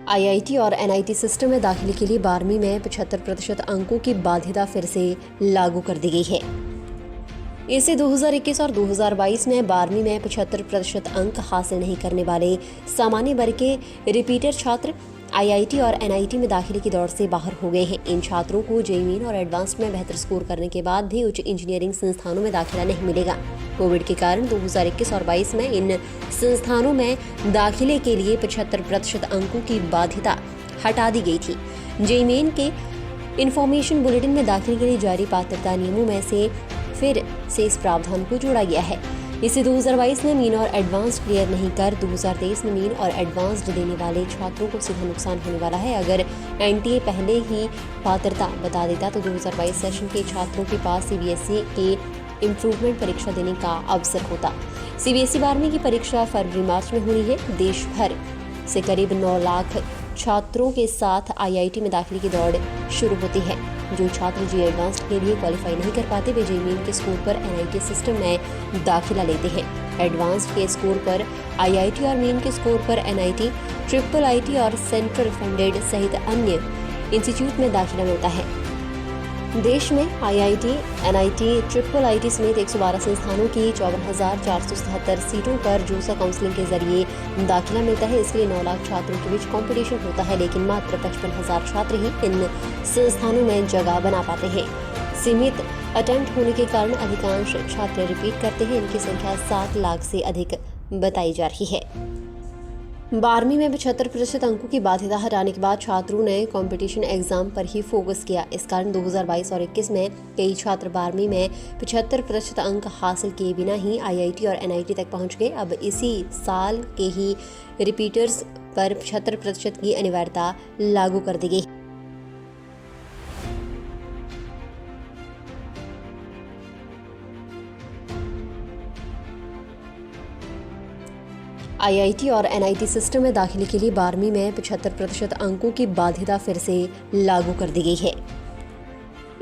IIT और NIT system में दाखिले के लिए 12वीं में 75% अंकों की बाध्यता फिर से लागू कर दी गई है। इससे 2021 और 2022 में 12वीं में 75% अंक हासिल नहीं करने वाले सामान्य वर्ग के रिपीटर छात्र आईआईटी और एनआईटी में दाखिले की दौड़ से बाहर हो गए हैं। इन छात्रों को जेईई मेन और एडवांस्ड में बेहतर स्कोर करने के बाद भी उच्च इंजीनियरिंग संस्थानों में दाखिला नहीं मिलेगा। कोविड के कारण 2021 और 22 में इन संस्थानों में दाखिले के लिए 75% अंकों की बाध्यता हटा दी गई थी। जेईई मेन के इन्फॉर्मेशन बुलेटिन में दाखिले के लिए जारी पात्रता नियमों में से फिर से इस प्रावधान को जोड़ा गया है। इसे 2022 में मीन और एडवांस्ड क्लियर नहीं कर 2023 में मीन और एडवांस्ड देने वाले छात्रों को सीधा नुकसान होने वाला है। अगर एनटीए पहले ही पात्रता बता देता तो 2022 सेशन के छात्रों के पास सीबीएसई के इम्प्रूवमेंट परीक्षा देने का अवसर होता। सीबीएसई 12वीं की परीक्षा फरवरी-मार्च में होनी है। देश भर से करीब 9 लाख छात्रों के साथ आईआईटी में दाखिले की दौड़ शुरू होती है। जो छात्र जेईई एडवांस्ड के लिए क्वालिफाई नहीं कर पाते वे जेईई मेन के स्कोर पर एनआईटी सिस्टम में दाखिला लेते हैं। एडवांस्ड के स्कोर पर आईआईटी और मेन के स्कोर पर एनआईटी, ट्रिपल आईटी और सेंट्रल फंडेड सहित अन्य इंस्टीट्यूट में दाखिला मिलता है। देश में आईआईटी, एनआईटी, ट्रिपल आईटी समेत 112 संस्थानों की 54,477 सीटों पर जूसा काउंसलिंग के जरिए दाखिला मिलता है। इसके लिए 9 लाख छात्रों के बीच कंपटीशन होता है, लेकिन मात्र 55,000 छात्र ही इन संस्थानों में जगह बना पाते हैं। सीमित अटेम्प्ट होने के कारण अधिकांश छात्र रिपीट करते हैं। इनकी संख्या 7 लाख से अधिक बताई जा रही है। 12वीं में 75% अंकों की बाध्यता हटाने के बाद छात्रों ने कंपटीशन एग्जाम पर ही फोकस किया। इस कारण 2022 और 21 में कई छात्र 12वीं में 75% अंक हासिल किए बिना ही आईआईटी और एनआईटी तक पहुंच गए। अब इसी साल के ही रिपीटर्स पर 75% की अनिवार्यता लागू कर दी गई। आईआईटी और एनआईटी सिस्टम में दाखिले के लिए 12वीं में 75% अंकों की बाध्यता फिर से लागू कर दी गई है।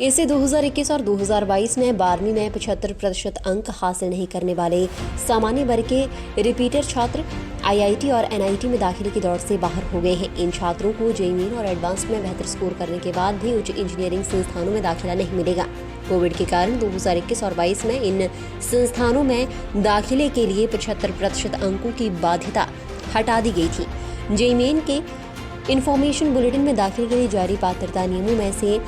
इससे 2021 और 2022 में 12वीं में 75% अंक हासिल नहीं करने वाले सामान्य वर्ग के रिपीटर छात्र आईआईटी और एनआईटी में दाखिले की दौड़ से बाहर हो गए हैं। इन छात्रों को जेईई मेन और एडवांस्ड में बेहतर स्कोर करने के बाद भी उच्च इंजीनियरिंग संस्थानों में दाखिला नहीं मिलेगा। कोविड के कारण 2021 और 22 में इन संस्थानों में दाखिले के लिए 75% अंकों की बाध्यता हटा दी गई थी। जेईई मेन के इन्फॉर्मेशन बुलेटिन में दाखिले के लिए जारी पात्रता नियमों में से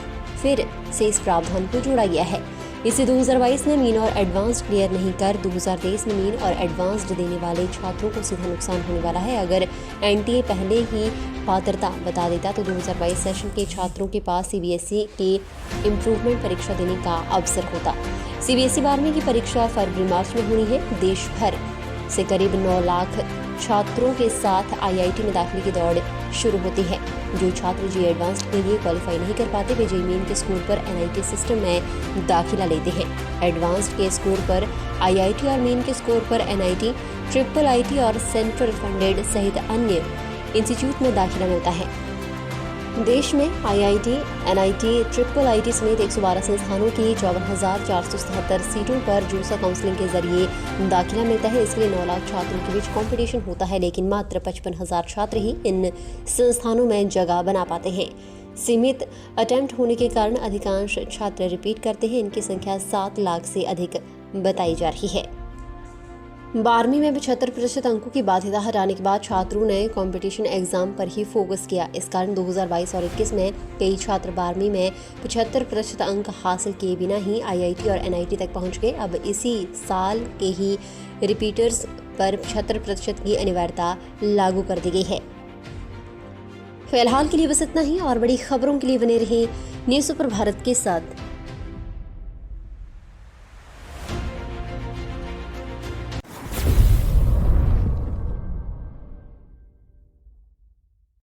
फिर से इस प्रावधान को जोड़ा गया है। इसे 2022 में मीन और एडवांस्ड क्लियर नहीं कर 2023 में मीन और एडवांस्ड देने वाले छात्रों को सीधा नुकसान होने वाला है। अगर एनटीए पहले ही पात्रता बता देता तो 2022 सेशन के छात्रों के पास सीबीएसई के इम्प्रूवमेंट परीक्षा देने का अवसर होता। सीबीएसई 12वीं की परीक्षा फरवरी-मार्च में होनी है। देश भर से करीब 9 लाख छात्रों के साथ आईआईटी में दाखिले की दौड़ शुरू होती है। जो छात्र जेईई एडवांस्ड के लिए क्वालिफाई नहीं कर पाते वे जेईई मेन के स्कोर पर एनआईटी सिस्टम में दाखिला लेते हैं। एडवांस्ड के स्कोर पर आईआईटी और मेन के स्कोर पर एनआईटी, ट्रिपल आईटी और सेंट्रल फंडेड सहित अन्य इंस्टीट्यूट में दाखिला मिलता है। देश में आईआईटी, एनआईटी, ट्रिपल आईटी समेत 112 संस्थानों की 54,477 सीटों पर जूसा काउंसलिंग के जरिए दाखिला मिलता है। इसके लिए 9 लाख छात्रों के बीच कंपटीशन होता है, लेकिन मात्र 55,000 छात्र ही इन संस्थानों में जगह बना पाते हैं। सीमित अटेम्प्ट होने के कारण अधिकांश छात्र रिपीट करते हैं। इनकी संख्या 7 लाख से अधिक बताई जा रही है। 12वीं में 75% अंकों की बाध्यता हटाने के बाद छात्रों ने कंपटीशन एग्जाम पर ही फोकस किया। इस कारण 2022 और 21 में कई छात्र 12वीं में 75% अंक हासिल किए बिना ही आईआईटी और एनआईटी तक पहुंच गए। अब इसी साल के ही रिपीटर्स पर 75% की अनिवार्यता लागू कर दी गई है। फिलहाल के लिए बस इतना ही। और बड़ी खबरों के लिए बने रहिए न्यूज़ सुपर भारत के साथ।